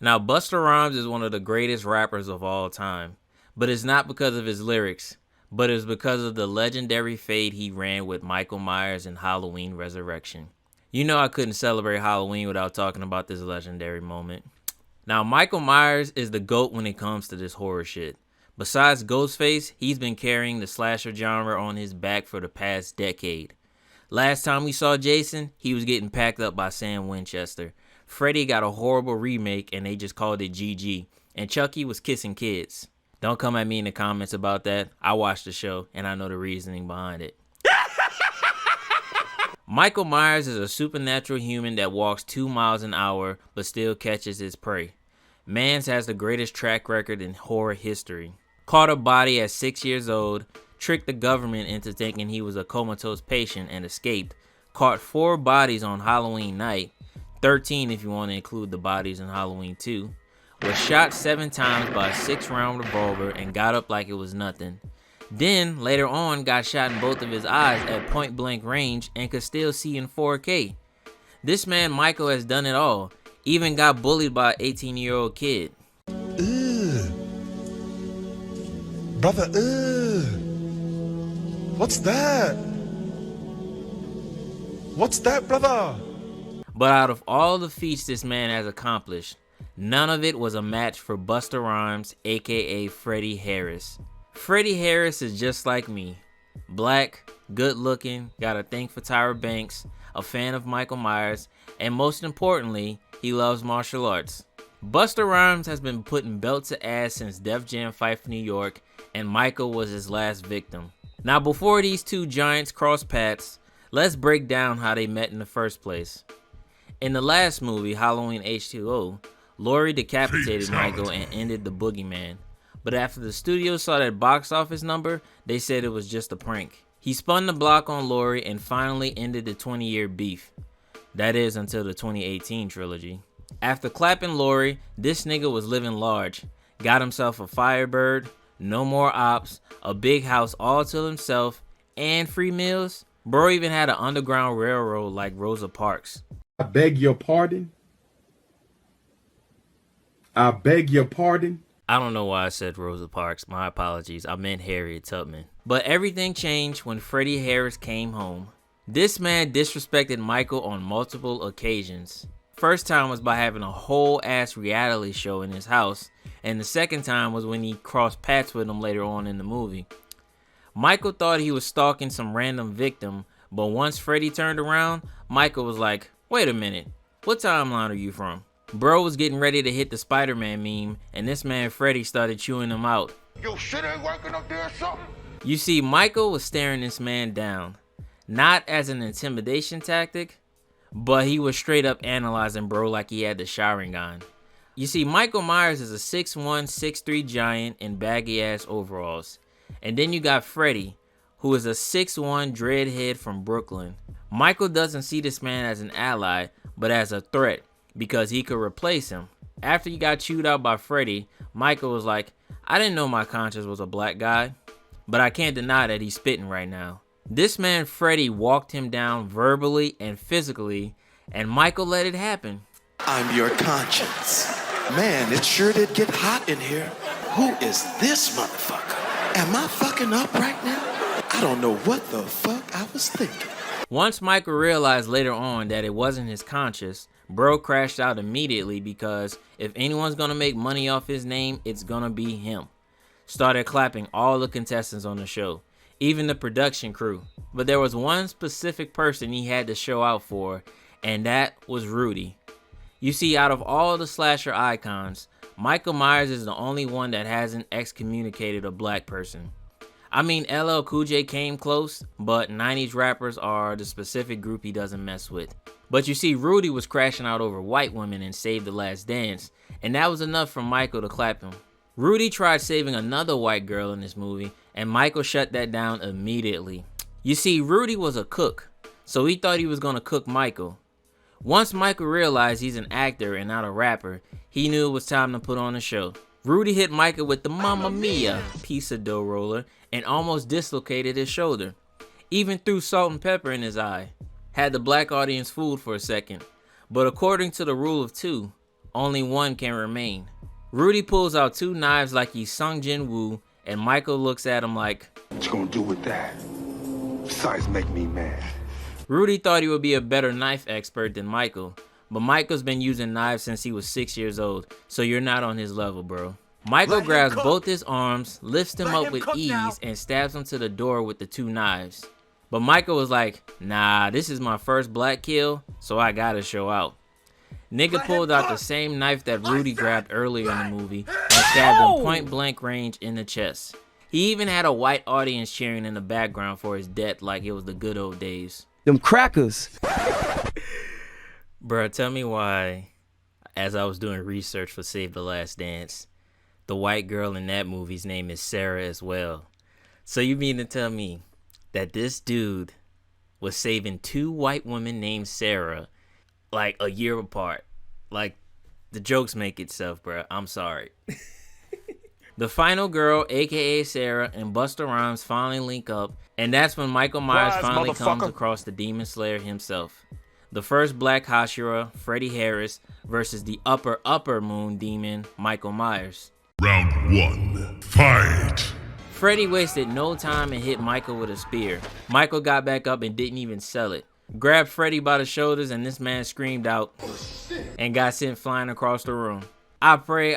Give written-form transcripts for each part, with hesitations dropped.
Now, Busta Rhymes is one of the greatest rappers of all time, but it's not because of his lyrics, but it's because of the legendary fade he ran with Michael Myers in Halloween Resurrection. You know I couldn't celebrate Halloween without talking about this legendary moment. Now, Michael Myers is the GOAT when it comes to this horror shit. Besides Ghostface, he's been carrying the slasher genre on his back for the past decade. Last time we saw Jason, he was getting packed up by Sam Winchester. Freddy got a horrible remake and they just called it GG. And Chucky was kissing kids. Don't come at me in the comments about that. I watched the show and I know the reasoning behind it. Michael Myers is a supernatural human that walks 2 miles an hour but still catches his prey. Mans has the greatest track record in horror history. Caught a body at 6 years old, tricked the government into thinking he was a comatose patient and escaped. Caught 4 bodies on Halloween night, 13 if you want to include the bodies in Halloween 2. Was shot 7 times by a 6-round revolver and got up like it was nothing. Then, later on, got shot in both of his eyes at point blank range and could still see in 4K. This man Michael has done it all, even got bullied by an 18-year-old kid. Ugh. Brother, ugh. What's that? What's that, brother? But out of all the feats this man has accomplished, none of it was a match for Busta Rhymes, aka Freddie Harris. Freddie Harris is just like me. Black, good looking, got a thing for Tyra Banks, a fan of Michael Myers, and most importantly, he loves martial arts. Busta Rhymes has been putting belt to ass since Def Jam Fight for New York, and Michael was his last victim. Now before these two giants cross paths, let's break down how they met in the first place. In the last movie, Halloween H2O, Laurie decapitated Michael and ended the Boogeyman. But after the studio saw that box office number, they said it was just a prank. He spun the block on Laurie and finally ended the 20-year beef. That is until the 2018 trilogy. After clapping Laurie, this nigga was living large. Got himself a Firebird, no more ops, a big house all to himself, and free meals. Bro even had an underground railroad like Rosa Parks. I beg your pardon? I beg your pardon? I don't know why I said Rosa Parks. My apologies. I meant Harriet Tubman. But everything changed when Freddie Harris came home. This man disrespected Michael on multiple occasions. First time was by having a whole ass reality show in his house, and the second time was when he crossed paths with him later on in the movie. Michael thought he was stalking some random victim, but once Freddie turned around, Michael was like, wait a minute, what timeline are you from? Bro was getting ready to hit the Spider-Man meme, and this man Freddy started chewing him out. Yo, shit ain't working up there or something? You see, Michael was staring this man down. Not as an intimidation tactic, but he was straight up analyzing bro like he had the Sharingan. You see, Michael Myers is a 6'1", 6'3" giant in baggy ass overalls. And then you got Freddy, who is a 6'1" dreadhead from Brooklyn. Michael doesn't see this man as an ally, but as a threat, because he could replace him. After he got chewed out by Freddy, Michael was like, I didn't know my conscience was a black guy, but I can't deny that he's spitting right now. This man Freddy walked him down verbally and physically, and Michael let it happen. I'm your conscience. Man, it sure did get hot in here. Who is this motherfucker? Am I fucking up right now? I don't know what the fuck I was thinking. Once Michael realized later on that it wasn't his conscience, bro crashed out immediately because if anyone's gonna make money off his name, it's gonna be him. Started clapping all the contestants on the show, even the production crew. But there was one specific person he had to show out for, and that was Rudy. You see, out of all the slasher icons, Michael Myers is the only one that hasn't excommunicated a black person. I mean, LL Cool J came close, but 90s rappers are the specific group he doesn't mess with. But you see, Rudy was crashing out over white women in Save the Last Dance, and that was enough for Michael to clap him. Rudy tried saving another white girl in this movie, and Michael shut that down immediately. You see, Rudy was a cook, so he thought he was gonna cook Michael. Once Michael realized he's an actor and not a rapper, he knew it was time to put on a show. Rudy hit Michael with the Mamma Mia piece of dough roller and almost dislocated his shoulder. Even threw salt and pepper in his eye. Had the black audience fooled for a second. But according to the rule of two, only one can remain. Rudy pulls out 2 knives like he's Sung Jin Woo, and Michael looks at him like, What you gonna do with that? Besides make me mad. Rudy thought he would be a better knife expert than Michael, but Michael's been using knives since he was 6 years old, so you're not on his level, bro. Michael grabs both his arms, lifts him up with ease, and stabs him to the door with the 2 knives. But Michael was like, nah, this is my first black kill, so I gotta show out. Nigga pulled out the same knife that Rudy grabbed earlier in the movie and stabbed him point blank range in the chest. He even had a white audience cheering in the background for his death like it was the good old days. Them crackers. Bruh, tell me why, as I was doing research for Save the Last Dance, the white girl in that movie's name is Sarah as well. So you mean to tell me that this dude was saving 2 white women named Sarah like a year apart? Like, the jokes make itself, bruh. I'm sorry. The final girl, aka Sarah, and Busta Rhymes finally link up, and that's when Michael Myers finally comes across the Demon Slayer himself. The first black Hashira, Freddy Harris, versus the upper moon demon, Michael Myers. Round 1, fight! Freddy wasted no time and hit Michael with a spear. Michael got back up and didn't even sell it. Grabbed Freddy by the shoulders and this man screamed out and got sent flying across the room. I pray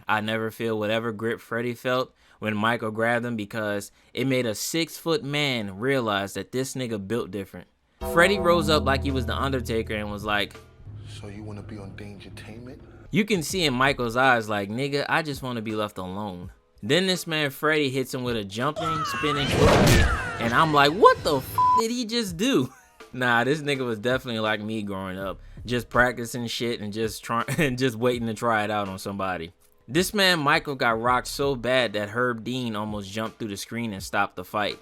I never feel whatever grip Freddy felt when Michael grabbed him, because it made a 6-foot man realize that this nigga built different. Freddy rose up like he was the Undertaker and was like, So you wanna be on Dangertainment? you can see in Michael's eyes like, nigga, I just want to be left alone. Then this man Freddy hits him with a jumping, spinning kick, and I'm like, what the f did he just do? Nah, this nigga was definitely like me growing up, just practicing shit and just waiting to try it out on somebody. This man Michael got rocked so bad that Herb Dean almost jumped through the screen and stopped the fight.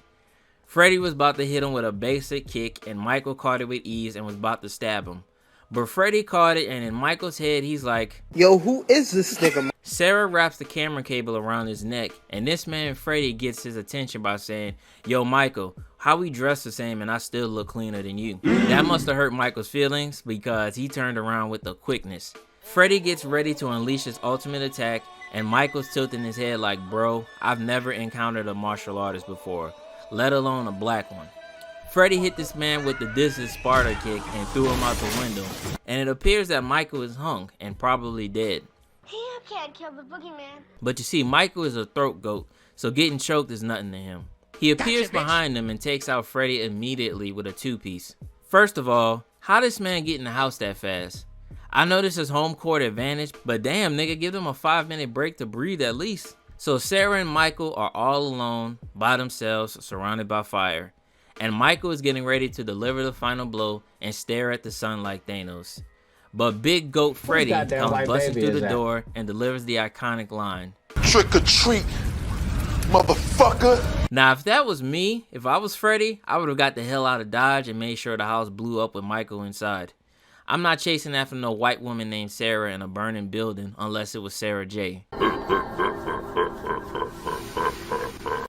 Freddy was about to hit him with a basic kick, and Michael caught it with ease and was about to stab him. But Freddy caught it, and in Michael's head, he's like, Yo, who is this nigga? Sarah wraps the camera cable around his neck, and this man Freddy gets his attention by saying, yo, Michael, how we dress the same and I still look cleaner than you? That must have hurt Michael's feelings, because he turned around with the quickness. Freddy gets ready to unleash his ultimate attack, and Michael's tilting his head like, bro, I've never encountered a martial artist before, let alone a black one. Freddy hit this man with the This Is Sparta kick and threw him out the window, and it appears that Michael is hung and probably dead. He can't kill the Boogeyman. But you see, Michael is a throat goat, so getting choked is nothing to him. He appears behind him and takes out Freddy immediately with a 2-piece. First of all, how this man get in the house that fast? I know this is home court advantage, but damn nigga, give them a 5-minute break to breathe at least. So Sarah and Michael are all alone, by themselves, surrounded by fire. And Michael is getting ready to deliver the final blow and stare at the sun like Thanos. But Big Goat Freddy comes busting through the door and delivers the iconic line, Trick or treat, motherfucker. Now, if that was me, if I was Freddy, I would have got the hell out of Dodge and made sure the house blew up with Michael inside. I'm not chasing after no white woman named Sarah in a burning building unless it was Sarah J.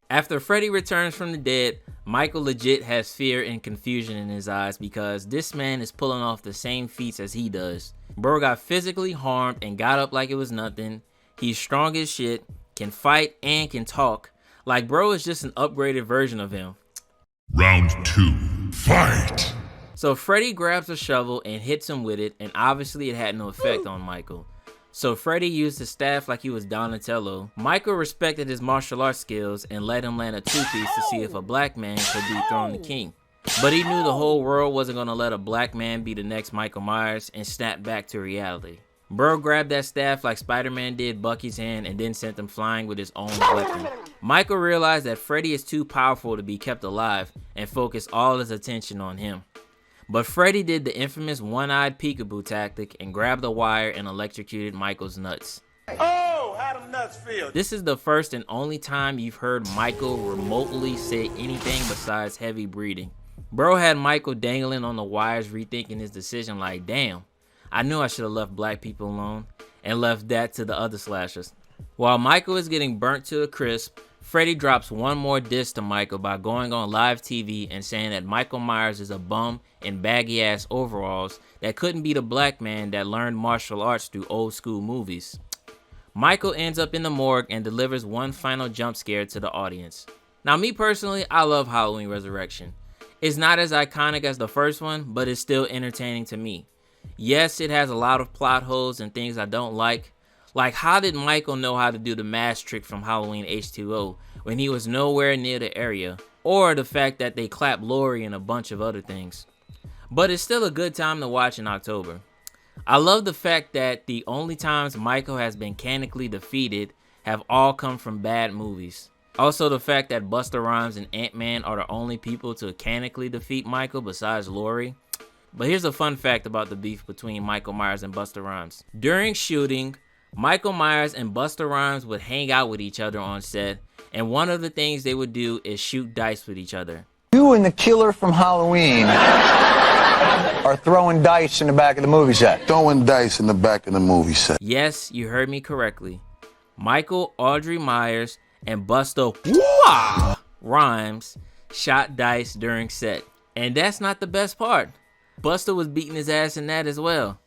After Freddy returns from the dead, Michael legit has fear and confusion in his eyes because this man is pulling off the same feats as he does. Bro got physically harmed and got up like it was nothing. He's strong as shit, can fight and can talk. Like bro is just an upgraded version of him. Round 2, fight! So Freddy grabs a shovel and hits him with it, and obviously it had no effect on Michael. So Freddy used his staff like he was Donatello. Michael respected his martial arts skills and let him land a 2-piece to see if a black man could dethrone the king. But he knew the whole world wasn't gonna let a black man be the next Michael Myers and snap back to reality. Bro grabbed that staff like Spider-Man did Bucky's hand and then sent him flying with his own weapon. Michael realized that Freddy is too powerful to be kept alive and focused all his attention on him. But Freddy did the infamous one-eyed peekaboo tactic and grabbed a wire and electrocuted Michael's nuts. Oh, how them nuts feel? This is the first and only time you've heard Michael remotely say anything besides heavy breathing. Bro had Michael dangling on the wires, rethinking his decision like, damn, I knew I should have left black people alone and left that to the other slashers. While Michael is getting burnt to a crisp, Freddy drops one more diss to Michael by going on live TV and saying that Michael Myers is a bum in baggy ass overalls that couldn't beat a black man that learned martial arts through old school movies. Michael ends up in the morgue and delivers one final jump scare to the audience. Now me personally, I love Halloween Resurrection. It's not as iconic as the first one, but it's still entertaining to me. Yes, it has a lot of plot holes and things I don't like. Like, how did Michael know how to do the mask trick from Halloween H2O when he was nowhere near the area? Or the fact that they clapped Laurie and a bunch of other things. But it's still a good time to watch in October. I love the fact that the only times Michael has been canonically defeated have all come from bad movies. Also the fact that Busta Rhymes and Ant-Man are the only people to canonically defeat Michael besides Laurie. But here's a fun fact about the beef between Michael Myers and Busta Rhymes. During shooting, Michael Myers and Busta Rhymes would hang out with each other on set, and one of the things they would do is shoot dice with each other. You and the killer from Halloween are throwing dice in the back of the movie set. Throwing dice in the back of the movie set. Yes, you heard me correctly. Michael Audrey Myers and Busta Wah! Rhymes shot dice during set. And that's not the best part. Busta was beating his ass in that as well.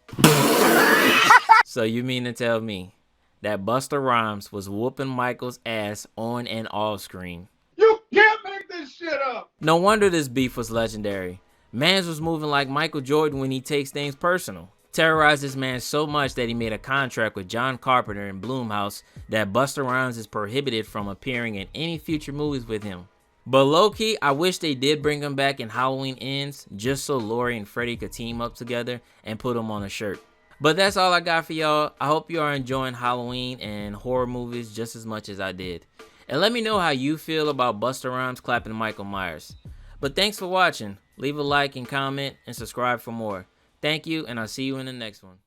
So you mean to tell me that Busta Rhymes was whooping Michael's ass on and off screen? You can't make this shit up. No wonder this beef was legendary. Mans was moving like Michael Jordan when he takes things personal. Terrorized this man so much that he made a contract with John Carpenter and Blumhouse that Busta Rhymes is prohibited from appearing in any future movies with him. But low-key, I wish they did bring him back in Halloween Ends just so Laurie and Freddy could team up together and put him on a shirt. But that's all I got for y'all. I hope you are enjoying Halloween and horror movies just as much as I did. And let me know how you feel about Busta Rhymes clapping Michael Myers. But thanks for watching. Leave a like and comment and subscribe for more. Thank you, and I'll see you in the next one.